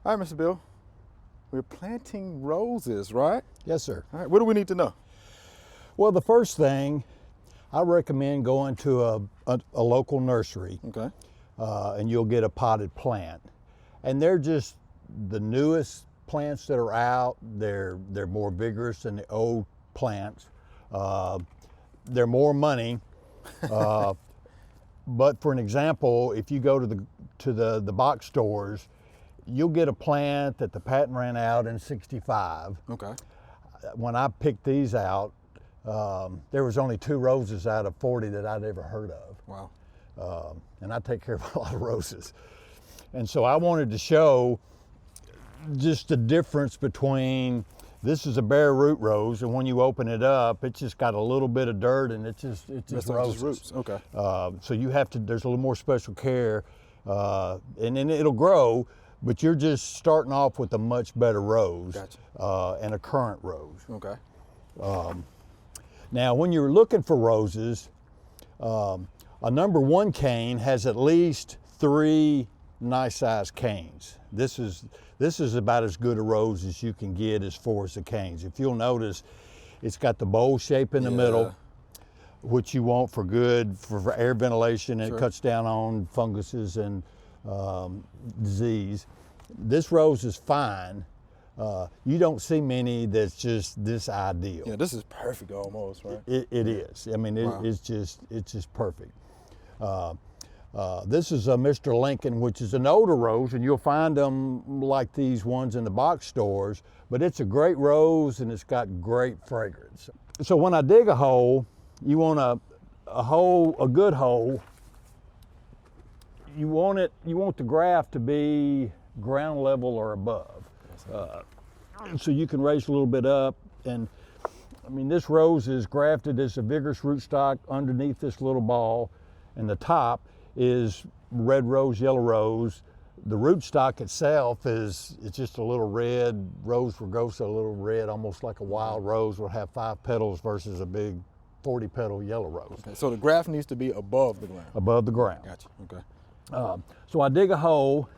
All right, Mr. Bill. We're planting roses, right? Yes, sir. All right, what do we need to know? Well, the first thing, I recommend going to a local nursery. Okay. And you'll get a potted plant. And they're just the newest plants that are out. They're more vigorous than the old plants. They're more money. But for an example, if you go to the box stores, you'll get a plant that the patent ran out in '65. Okay. When I picked these out, there was only 2 roses out of 40 that I'd ever heard of. Wow. And I take care of a lot of roses. And so I wanted to show just the difference between, this is a bare root rose, and when you open it up, it's just got a little bit of dirt and it's just roses. Roots. Okay. So you have to, there's a little more special care, and then it'll grow, but you're just starting off with a much better rose. Gotcha. And a current rose. Okay. Now, when you're looking for roses, a number 1 cane has at least 3 nice sized canes. This is about as good a rose as you can get as far as the canes. If you'll notice, it's got the bowl shape in the middle, which you want for air ventilation, and it cuts down on funguses and disease. This rose is fine. You don't see many that's just this ideal. Yeah, this is perfect almost, right? It is. I mean, Wow. it's just perfect. This is a Mr. Lincoln, which is an older rose, and you'll find them like these ones in the box stores, but it's a great rose and it's got great fragrance. So when I dig a hole, you want a good hole. You want the graft to be ground level or above. So you can raise a little bit up, and I mean, this rose is grafted as a vigorous rootstock underneath this little ball, and the top is red rose, yellow rose. The rootstock itself it's just a little red rose rugosa, a little red, almost like a wild rose will have 5 petals versus a big 40 petal yellow rose. Okay. So the graft needs to be above the ground. Above the ground. Gotcha. Okay. So I dig a hole.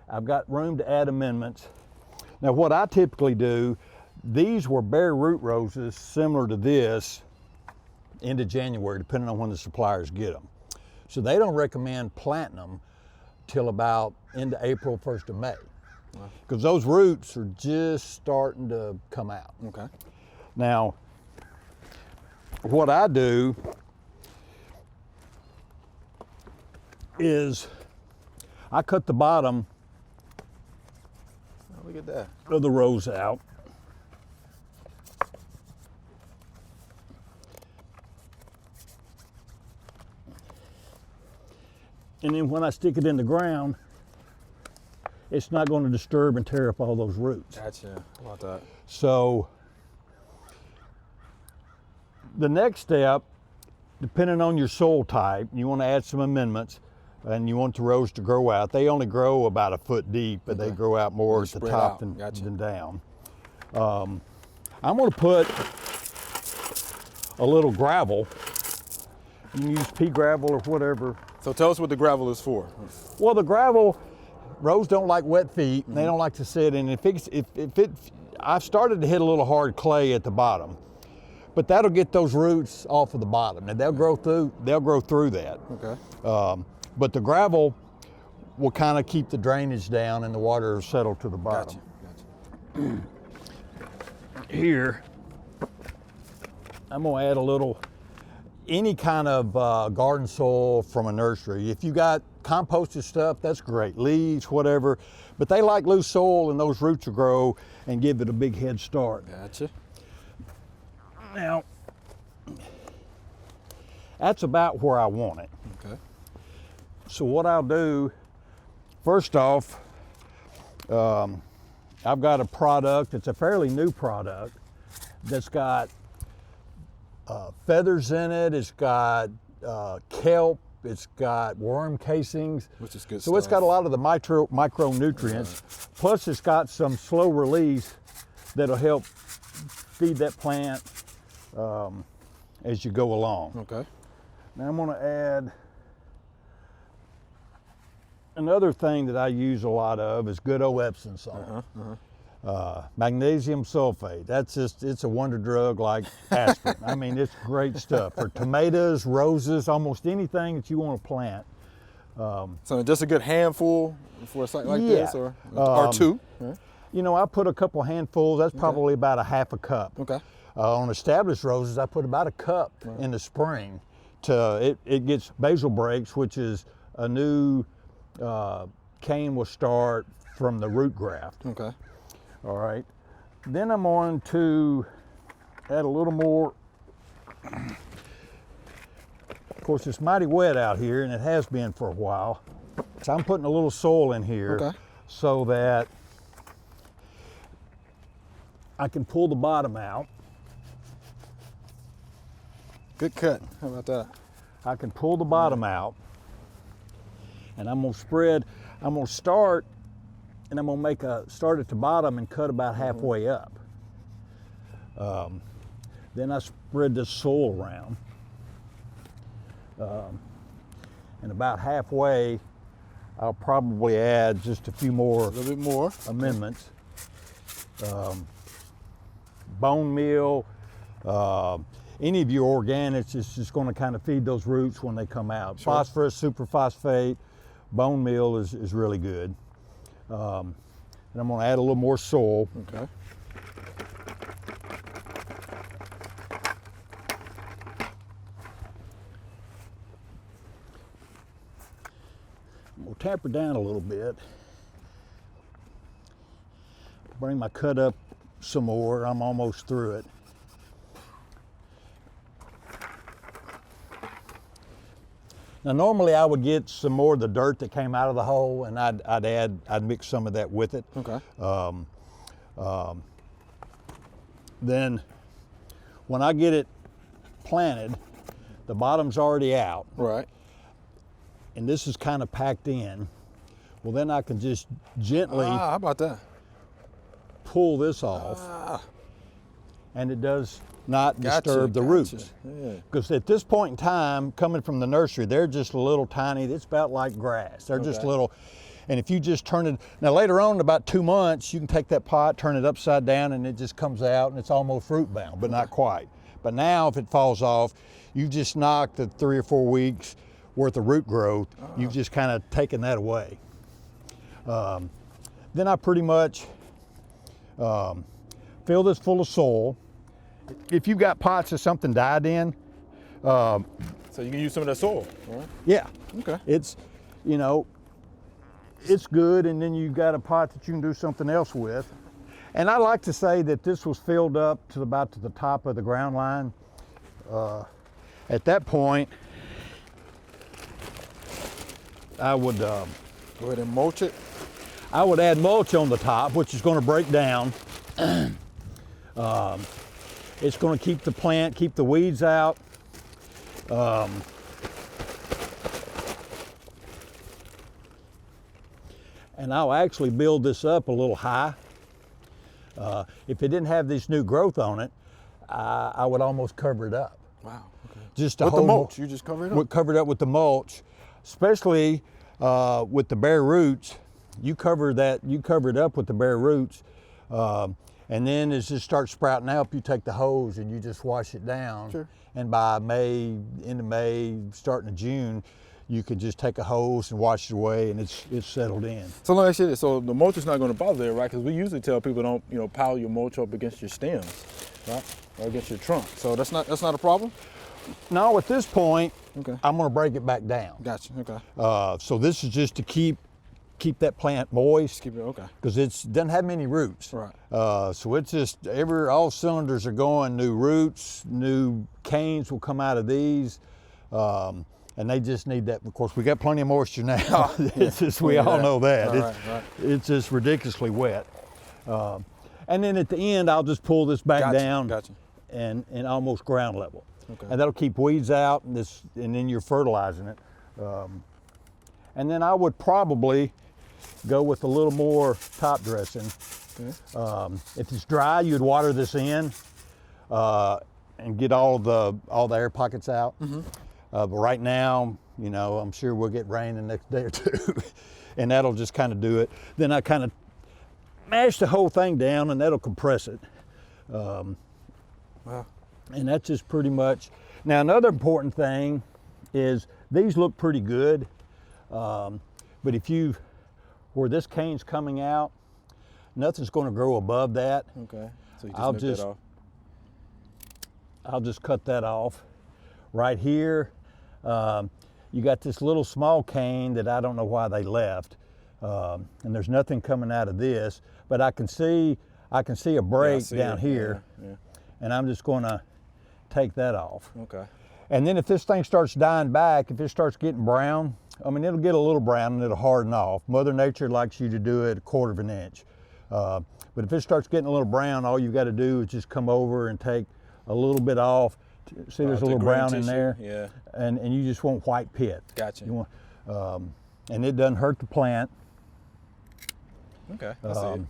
I've got room to add amendments. Now what I typically do, these were bare root roses similar to this into January, depending on when the suppliers get them. So they don't recommend planting them till about into April, 1st of May. Because those roots are just starting to come out. Okay. Now, what I do is I cut the bottom Oh, look at that. of the rose out. And then when I stick it in the ground, it's not going to disturb and tear up all those roots. Gotcha. How about that? So the next step, depending on your soil type, you want to add some amendments, and you want the rose to grow out. They only grow about 1 foot deep, but they grow out more at the spread top out. than, Gotcha. than down. I'm going to put a little gravel. You can use pea gravel or whatever. So tell us what the gravel is for. Well, the gravel, rose don't like wet feet. They don't like to sit in. I've started to hit a little hard clay at the bottom, but that'll get those roots off of the bottom, and they'll grow through that. Okay. But the gravel will kind of keep the drainage down and the water settle to the bottom. Gotcha. Here, I'm gonna add a little, any kind of garden soil from a nursery. If you got composted stuff, that's great, leaves, whatever, but they like loose soil and those roots will grow and give it a big head start. Gotcha. Now, that's about where I want it. Okay. So what I'll do, first off, I've got a product, it's a fairly new product, that's got feathers in it, it's got kelp, it's got worm casings. Which is good So it's got a lot of the micronutrients, plus it's got some slow release that'll help feed that plant as you go along. Okay. Now I'm gonna add another thing that I use a lot of is good old Epsom salt. Magnesium sulfate. It's a wonder drug like aspirin. I mean, it's great stuff for tomatoes, roses, almost anything that you want to plant. So just a good handful for a site like this, or two? Right? You know, I put a couple handfuls. That's probably about a half a cup. Okay. On established roses, I put about a cup in the spring. It gets basal breaks, which is a new cane will start from the root graft. Okay. All right. Then I'm on to add a little more. Of course, it's mighty wet out here, and it has been for a while. So I'm putting a little soil in here so that I can pull the bottom out. Good cut. How about that? I can pull the bottom out, and I'm gonna spread. I'm gonna start, and I'm gonna start at the bottom and cut about halfway up. Then I spread the soil around, and about halfway, I'll probably add just a few more, a little bit more amendments. Bone meal. Any of your organics is just going to kind of feed those roots when they come out. Sure. Phosphorus, superphosphate, bone meal is really good. And I'm going to add a little more soil. Okay. We'll tamper down a little bit. Bring my cut up some more. I'm almost through it. Now normally I would get some more of the dirt that came out of the hole, and I'd mix some of that with it. Okay. Then when I get it planted, the bottom's already out. Right. And this is kind of packed in. Well, then I can just gently how about that? Pull this off, and it does not disturb the roots. Because at this point in time, coming from the nursery, they're just a little tiny. It's about like grass. They're just little. And if you just turn it, now later on in about 2 months, you can take that pot, turn it upside down, and it just comes out, and it's almost root bound, but not quite. But now if it falls off, you've just knocked the 3 or 4 weeks worth of root growth. You've just kind of taken that away. Then I pretty much fill this full of soil. If you've got pots that something died in, so you can use some of that soil, right? Yeah. Okay. It's, you know, it's good, and then you've got a pot that you can do something else with. And I like to say that this was filled up to about to the top of the ground line. At that point, I would go ahead and mulch it. I would add mulch on the top, which is going to break down. It's going to keep the plant, keep the weeds out. And I'll actually build this up a little high. If it didn't have this new growth on it, I would almost cover it up. Wow. Okay. Just with the mulch, you just cover it up? Cover it up with the mulch, especially with the bare roots. You cover it up with the bare roots. And then as it starts sprouting up, you take the hose and you just wash it down. Sure. And by end of May, starting of June, you can just take a hose and wash it away, and it's settled in. So let me ask you this: so the mulch is not going to bother it, right? Because we usually tell people don't, pile your mulch up against your stems, right, or against your trunk. So that's not a problem. No, at this point, okay, I'm going to break it back down. Gotcha. Okay. So this is just to keep that plant moist. Keep it okay. Because it doesn't have many roots. Right. So it's just all cylinders are going. New roots, new canes will come out of these. And they just need that. Of course, we got plenty of moisture now. It's just, we all know that. Right. It's just ridiculously wet. And then at the end, I'll just pull this back down and almost ground level. Okay. And that'll keep weeds out, and then you're fertilizing it. And then I would probably go with a little more top dressing. Okay. If it's dry, you'd water this in and get all the air pockets out. Mm-hmm. But right now, you know, I'm sure we'll get rain the next day or two, and that'll just kind of do it. Then I kind of mash the whole thing down, and that'll compress it. Wow. And that's just pretty much. Now, another important thing is these look pretty good, but where this cane's coming out, nothing's going to grow above that. Okay. So you just nip that off. I'll just cut that off. Right here, you got this little small cane that I don't know why they left, and there's nothing coming out of this, but I can see a break down here, and I'm just going to take that off. Okay. And then if this thing starts dying back, if it starts getting brown, I mean, it'll get a little brown and it'll harden off. Mother Nature likes you to do it 1/4 of an inch. But if it starts getting a little brown, all you've got to do is just come over and take a little bit off. See, there's a little brown in there. Yeah. And you just want white pit. Gotcha. You want, and it doesn't hurt the plant. Okay, I see it.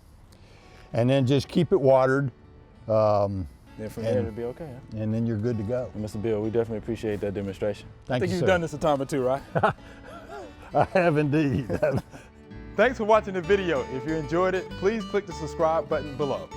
And then just keep it watered. Then from there it'll be okay. Huh? And then you're good to go. And Mr. Bill, we definitely appreciate that demonstration. Thank you, I think you've sir. done this a time or two, right? I have indeed. Thanks for watching the video. If you enjoyed it, please click the subscribe button below.